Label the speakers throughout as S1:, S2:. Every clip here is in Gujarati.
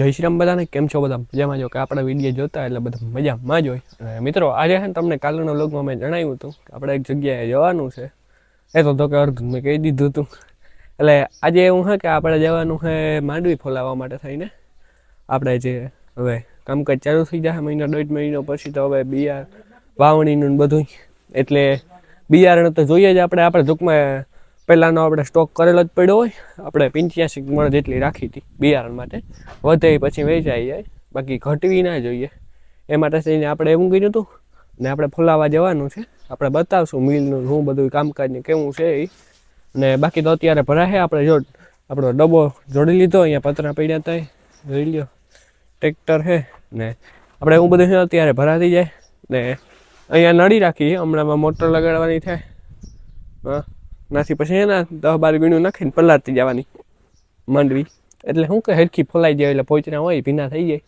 S1: જય શ્રી રામ બધાને. કેમ છો બધા? મજામાં જો કે આપણા વિડીયો જોતા એટલે બધા મજામાં જ હોય. અને મિત્રો આજે છે ને તમને કાલના વ્લોગમાં મેં જણાવ્યું હતું કે આપણે એક જગ્યાએ જવાનું છે. એ તો કે અર્ધું મેં કહી દીધું હતું. એટલે આજે એવું છે કે આપણે જવાનું છે માંડવી ફોલાવવા માટે થઈને. આપણે જે હવે કામકાજ ચાલુ થઈ જાય મહિનો 1.5 મહિનો પછી તો હવે બિયાર વાવણીનું બધું, એટલે બિયારણ તો જોઈએ જ આપણે ટૂંકમાં પહેલાંનો આપણે સ્ટોક કરેલો જ પડ્યો હોય. આપણે 85 મણ જેટલી રાખી હતી બિયારણ માટે, વધે પછી વેચાઈ જાય, બાકી ઘટવી ના જોઈએ. એ માટે થઈને આપણે એવું કર્યું હતું ને આપણે ફોલાવા જવાનું છે. આપણે બતાવશું મિલનું શું બધું કામકાજ ને કેવું છે એ. ને બાકી તો અત્યારે ભરાશે. આપણે જો આપણો ડબ્બો જોડી લીધો, અહીંયા પતરા પડ્યા હતા જોઈ લ્યો, ટ્રેક્ટર છે ને આપણે એવું બધું છે અત્યારે ભરાતી જાય. ને અહીંયા નળી રાખી, હમણાં મોટર લગાડવાની થાય. હા, નાથી પછી એના 10-12 વીણું નાખીને પલાળતી જવાની માંડવી. એટલે શું કે હરખી ફોલાઈ જાય, એટલે પોચરા હોય ભીના થઈ જાય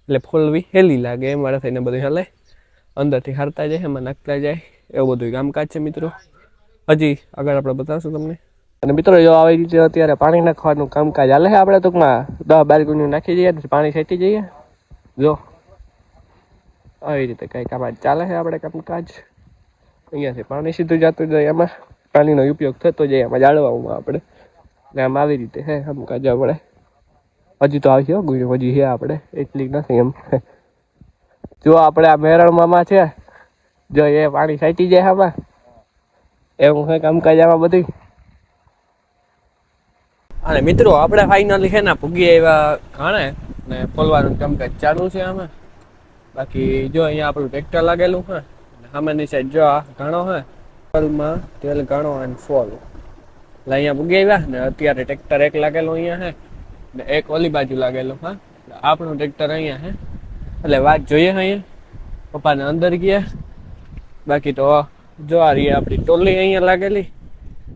S1: એટલે ફોલવી હેલી લાગે. એમ વાળા થઈને બધું હલે, અંદરથી હારતા જાય, એમાં નાખતા જાય, એવું બધું કામકાજ છે મિત્રો. હજી આગળ આપણે બતાવશું તમને. અને મિત્રો જો આવી રીતે અત્યારે પાણી નાખવાનું કામકાજ હાલે છે. આપણે ટૂંકમાં 10-12 ગુણ્યું નાખી જઈએ, પાણી છેટી જઈએ. જો આવી રીતે કંઈ કામકાજ ચાલે છે આપણે કામકાજ. અહીંયાથી પાણી સીધું જતું જાય, એમાં પાણીનો ઉપયોગ થતો જાય એમાં જાળવામાં આપણે. ને આમ આવી રીતે હે કામકાજ આપણે. હજી તો આવશે ગુણ્યું, હજી છે આપણે એટલી નથી એમ. જો આપણે આ મેરણમાં છે, જો એ પાણી છાંટી જાય આમાં, એવું છે કામકાજ આમાં બધું. અને મિત્રો આપણે ફાઇનલી છે ને ભૂગી આવ્યા ઘાણે, ને ફોલવાનું કામકાજ ચાલુ છે આમાં. બાકી જો અહીંયા આપણું ટ્રેક્ટર લાગેલું છે, સામેની સાઈડ જો આ ઘાણો છે, ફોલમાં તેલ ઘાણો અને ફોલ. એટલે અહીંયા ભૂગી આવ્યા ને અત્યારે ટ્રેક્ટર એક લાગેલું અહીંયા છે ને એક ઓલી બાજુ લાગેલું. હા, આપણું ટ્રેક્ટર અહીંયા છે. એટલે વાત જોઈએ અહીંયા પપ્પાને અંદર ગયા. બાકી તો જો આ રહી આપણી ટોલી અહીંયા લાગેલી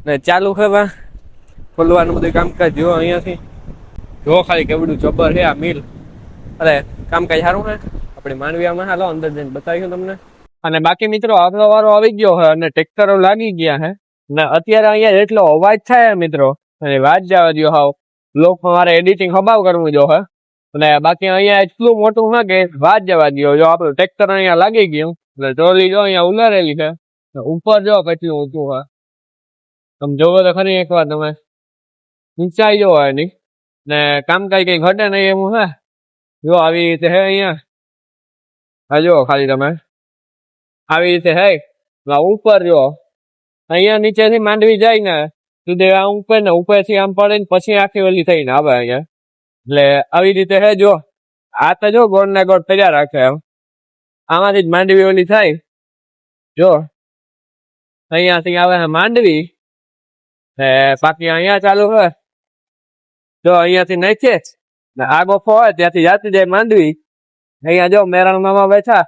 S1: ને ચાલુ છે વા ખોલવાનું બધું કામકાજ. જો અહીંયાથી જો ખાલી કેવડું જબર છે આ મિલ. અરે કામકાજ સારું છે. આપણે માંડવીયામાં હાલો અંદર જઈને બતાવીશું તમને. અને બાકી મિત્રો આગલો વારો આવી ગયો છે અને ટ્રેક્ટરો લાગી ગયા છે ને અત્યારે અહીંયા એટલો અવાજ થાય મિત્રો, અને વાત જવા દો. હાવ લોકો મારે એડિટિંગ હબાવ કરવું જો હે. અને બાકી અહીંયા એટલું મોટું છે કે વાત જવા દો. જો આપણું ટ્રેક્ટર અહીંયા લાગી ગયું એટલે ટ્રોલી જો અહીંયા ઉલારેલી છે. ઉપર જો કેટલું ઊંચું છે, તમે જોવો તો ખરી એકવાર તમે. ઊંચાઈ જો એની ને કામકાજ કઈ ઘટે નહીં એવું હે. જો આવી રીતે હે અહીંયા. હા જો ખાલી તમે આવી રીતે હે. ઉપર જો અહીંયા નીચેથી માંડવી જાય ને સીધે આ ઉપર ને ઉપરથી આમ પડે ને પછી આખી ઓલી થઈને આવે અહીંયા. એટલે આવી રીતે હે. જો આ તો જો ગોળ ને ગોળ ફર્યા રાખે એમ, આમાંથી જ માંડવી ઓલી થાય. જો અહીંયાથી આવે છે માંડવી ને બાકી અહીંયા ચાલુ છે. જો અહીંયાથી નાખે ને આ ગોફો હોય ત્યાંથી જાતી જાય માંડવી. અહીંયા જો મેરણ મામા બેઠા,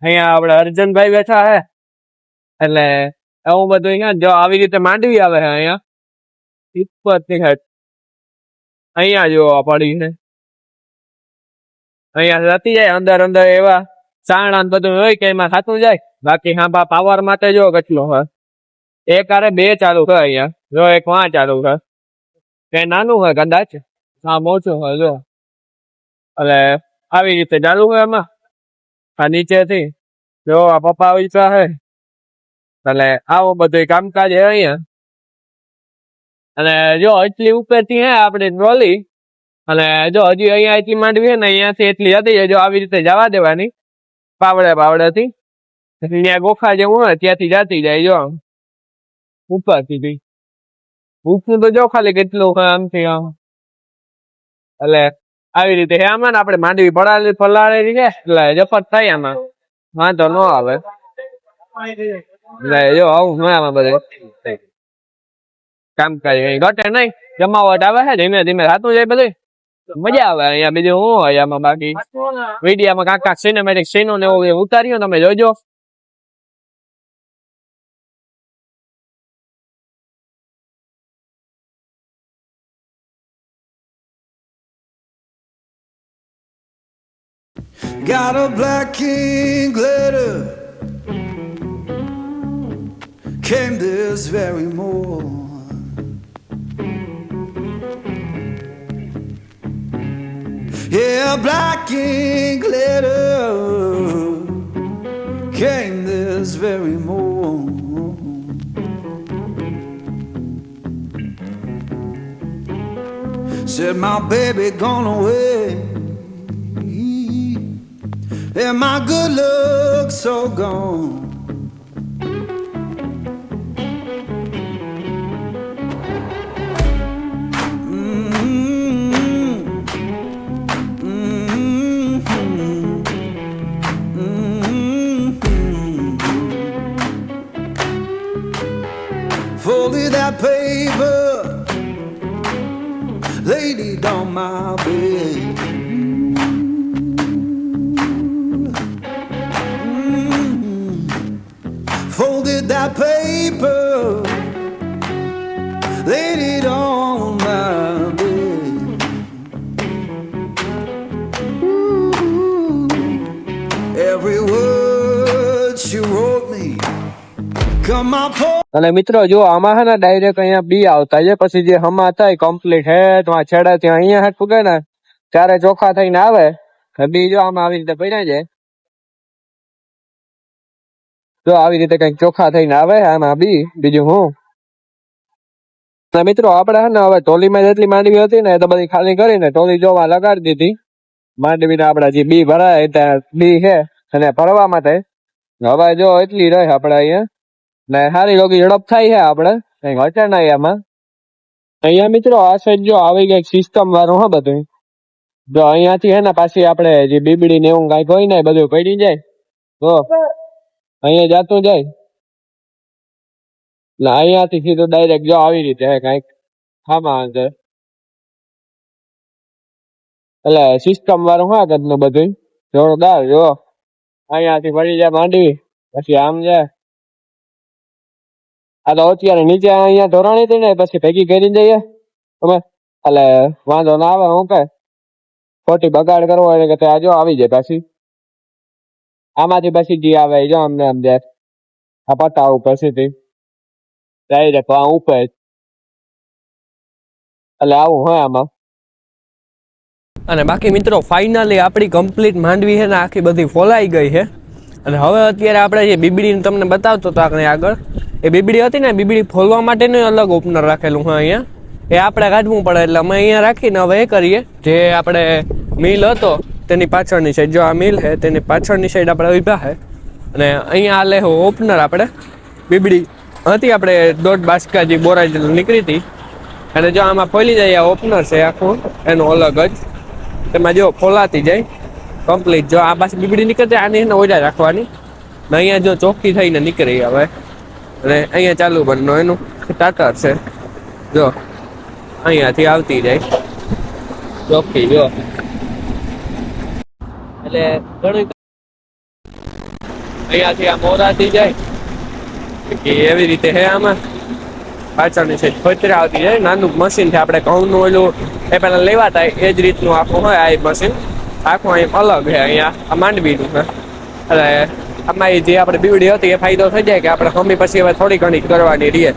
S1: અહીંયા આપણે અર્જનભાઈ બેઠા હે. એટલે એવું બધું અહીંયા જો આવી રીતે માંડવી આવે છે અહીંયા ઉપરથી હેઠ. અહીંયા જો પડી છે, અહીંયા જતી જાય અંદર અંદર એવા સાણા બધું હોય કે એમાં થતું જાય. બાકી હા પાવર માટે જો કેટલો હોય, એક આરે 2 ચાલુ છે અહીંયા. જો એક વાં ચાલુ છે, કે નાનું હોય કદાચ, હા મોટું હોય જો. એટલે આવી રીતે ચાલુ હોય એમાં. આ નીચેથી જો આ પપ્પા વિચા હે. એટલે આવું બધું કામકાજ હે અહીંયા. અને જો એટલી ઉપરથી હે આપણે ટ્રોલી. અને જો હજી અહીંયા એટલી માંડવી હે ને અહીંયાથી એટલી હતી. જો આવી રીતે જવા દેવાની પાવડેથી. ત્યાં ગોખા જેવું હોય ત્યાંથી જાતી જાય. જો ઉપરથી બી ઉપનું તો જો ખાલી કેટલું આમથી આમ. એટલે આવી રીતે હે આમાં ને આપણે માંડવી પલાળેલી છે એટલે જફત થાય આમાં, વાંધો ન આવે. એટલે જો આવું આમાં બધે કામકાજ ઘટે નહીં, જમાવટ આવે છે ધીમે ધીમે થતું જાય બધું. મજા આવે અહીંયા. બીજું શું હોય આમાં? બાકી વિડીયામાં કાંક સિનેમેટિક સીનો ને એવું ઉતાર્યું તમે જોજો.
S2: Got a black king glitter, came this very morn. Yeah, black ink glitter came this very morning. Said my baby gone away, and my good luck so gone. Folded that paper, laid it on my bed. Folded that paper, laid it on my bed. Every word she wrote me, come my poor.
S1: અને મિત્રો જો આમાં હે ને ડાયરેક્ટ અહીંયા બી આવતા છે, પછી જે હમા થાય કમ્પ્લીટ હે તો આ છેડા ત્યાં અહીંયા હાથ ફૂગે ને ત્યારે ચોખ્ખા થઈને આવે. બી જો આમાં આવી રીતે પડ્યા છે, જો આવી રીતે કઈક ચોખ્ખા થઈને આવે આમાં બી. બીજું હું મિત્રો આપણે હે ને હવે ટોલીમાં જેટલી માંડવી હતી ને એ તો બધી ખાલી કરીને ટોલી જોવા લગાડી દીધી. માંડવીને આપડા જે બી ભરાય ત્યાં બી છે અને ભરવા માટે હવે જો એટલી રહે આપડે અહીંયા ને સારી લોગી ઝડપ થાય છે. આપડે કઈ ઘટે નહીં આમાં. અહીંયા મિત્રો આ સાઈડ જો આવી કઈક સિસ્ટમ વાળું હા બધું. જો અહીંયાથી હે ને પાછી આપડે જે બીબડી ને એવું કઈક હોય ને બધું પડી જાય તો અહીંયા જાતું જાય ને અહીંયાથી સીધું ડાયરેક્ટ જો આવી રીતે હે કઈક આમાં અંદર એટલે સિસ્ટમ વાળું હા કદનું બધું જોરદાર. જો અહીંયાથી પડી જાય માંડવી, પછી આમ જાય. આ તો અત્યારે નીચે અહીંયા ધોરણી હતી ને પછી ભેગી કરી જઈએ અમે, એટલે વાંધો ના આવે. હું કે ખોટી બગાડ કરવો હોય કે આ જો આવી જાય પાછી આમાંથી પછી જે આવે જો અમને આમ જાય આ પટ્ટા ઉપર સીધી ડાયરેક્ટ આ ઉપર, એટલે આવું હોય આમાં. અને બાકી મિત્રો ફાઇનલી આપણી કમ્પ્લીટ માંડવી છે ને આખી બધી ફોલાઈ ગઈ છે. અને હવે અત્યારે આપણે જે બીબડીને તમને બતાવતો હતો આગળ એ બીબડી હતી ને, બીબડી ફોલવા માટેનું અલગ ઓપનર રાખેલું હોય અહીંયા, એ આપણે કાઢવું પડે. એટલે અમે અહીંયા રાખીને હવે એ કરીએ જે આપણે મિલ હતો તેની પાછળની સાઈડ, જો આ મિલ છે તેની પાછળની સાઈડ આપણે ઊભા છે અને અહીંયા આ લે ઓપનર આપણે બીબડી હતી આપણે 1.5 બાસકા જે બોરાઈ નીકળી હતી અને જો આમાં ફોલી જાય આ ઓપનર છે આખું એનું અલગ જ, તેમાં જો ફોલાતી જાય કમ્પ્લીટ. જો આ પાછી બીબડી નીકળે આની એને ઓજા રાખવાની ને અહીંયા જો ચોખ્ખી થઈને નીકળી હવે. અને અહીંયા ચાલુ બનનો એનું સ્ટાર્ટર છે, જો અહીંયાથી આવતી જાય ચોખ્ખી. જો એટલે ઘણી અહીંયાથી આ મોરાતી જાય કે એવી રીતે હે. આમાં પાછળની સાઈડ ખોતરા આવતી જાય. નાનું મશીન છે, આપણે ઘઉંનું ઓલું એ પેલા લેવાતા એ જ રીતનું આખું હોય આ મશીન. આખું અહીં અલગ છે, અહીંયા આ માંડવીનું છે. એટલે આમાં જે આપણે બીવડી હતી એ ફાયદો થઈ જાય કે આપણે મમ્મી પછી હવે થોડી ઘણી કરવાની રહીએ.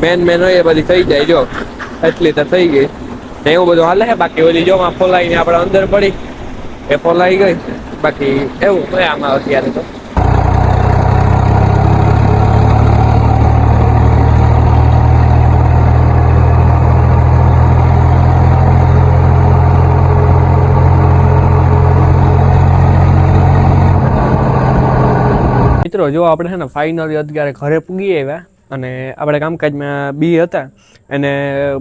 S1: મેન હોય એ બધી થઈ જાય. જો એટલી તો થઈ ગઈ ને એવું બધું હાલે છે. બાકી ઓલી જો ફોલાઈને આપણે અંદર પડી એ ફોલાઈ ગઈ. બાકી એવું હોય આમાં અત્યારે તો. મિત્રો જો આપણે છે ને ફાઇનલી અત્યારે ઘરે પૂગી આવ્યા અને આપણે કામકાજમાં બી હતા એને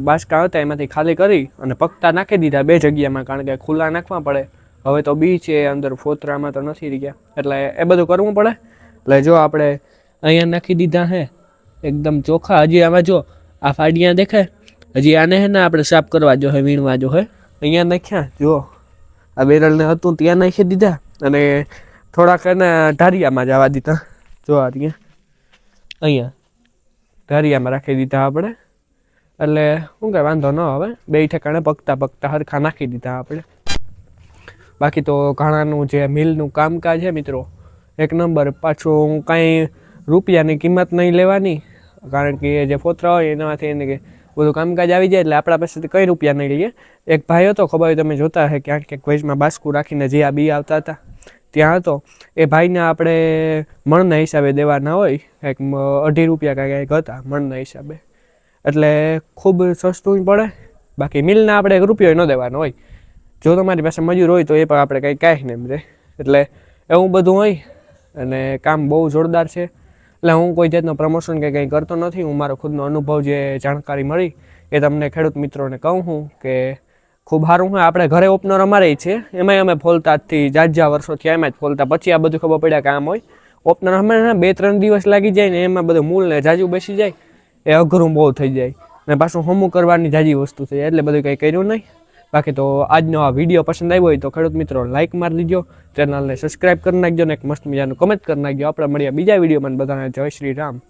S1: બાસકા હતા એમાંથી ખાલી કરી અને પકતા નાખી દીધા 2 જગ્યામાં, કારણ કે ખુલ્લા નાખવા પડે. હવે તો બી છે અંદર ફોતરામાં તો નથી રહ્યા એટલે એ બધું કરવું પડે. એટલે જો આપણે અહીંયા નાખી દીધા હે એકદમ ચોખ્ખા. હજી આમાં જો આ ફાડિયા દેખાય, હજી આને હે ને આપણે સાફ કરવા જો હે, વીણવા જો હે. અહીંયા નાખ્યા જો આ બેરલને હતું ત્યાં નાખી દીધા અને થોડાક એને ઢારિયામાં જવા દીધા. જો આ રહ્યા અહીંયા ઢારિયામાં રાખી દીધા આપણે. એટલે શું કાંઈ વાંધો ન આવે, 2 ઠેકાણે પકતા હરખા નાખી દીધા આપણે. બાકી તો ઘણાનું જે મિલનું કામકાજ છે મિત્રો 1 નંબર. પાછું કાંઈ રૂપિયાની કિંમત નહીં લેવાની, કારણ કે જે ફોતરા હોય એનામાંથી એને બધું કામકાજ આવી જાય એટલે આપણા પાસેથી કઈ રૂપિયા નહીં લઈએ. એક ભાઈ હતો, ખબર હોય તમે જોતા હે ક્યાંક ક્યાંક વેજમાં બાસ્કું રાખીને જે આ બી આવતા હતા ત્યાં હતો. એ ભાઈને આપણે મણના હિસાબે દેવાના હોય, કંઈક 2.5 રૂપિયા કાંઈક હતા મણના હિસાબે, એટલે ખૂબ સસ્તું પડે. બાકી મિલના આપણે 1 રૂપિયો ન દેવાનો હોય. જો તમારી પાસે મજૂર હોય તો એ પણ આપણે કંઈ કાંઈ ને એમ રહે. એટલે એવું બધું હોય અને કામ બહુ જોરદાર છે. એટલે હું કોઈ જાતનો પ્રમોશન કે કંઈ કરતો નથી. હું મારો ખુદનો અનુભવ જે જાણકારી મળી એ તમને ખેડૂત મિત્રોને કહું છું કે ખૂબ સારું હોય. આપણે ઘરે ઓપનર અમારે છે, એમાંય અમે ફોલતા આજથી જાજા વર્ષોથી એમાં જ ફોલતા. પછી આ બધું ખબર પડ્યા કે આમ હોય. ઓપનર અમે 2-3 દિવસ લાગી જાય ને એમાં બધું મૂળ ને જાજુ બેસી જાય, એ અઘરું બહુ થઈ જાય ને પાછું હમું કરવાની જાજી વસ્તુ થઈ જાય, એટલે બધું કંઈ કર્યું નહીં. બાકી તો આજનો આ વિડીયો પસંદ આવ્યો હોય તો ખેડૂત મિત્રો લાઇક મારી દીજો, ચેનલને સબસ્ક્રાઈબ કરી નાખજો ને એક મસ્ત મજાનું કમેન્ટ કરી નાખજો. આપણે મળીએ બીજા વિડીયોમાં. બધાને જય શ્રી રામ.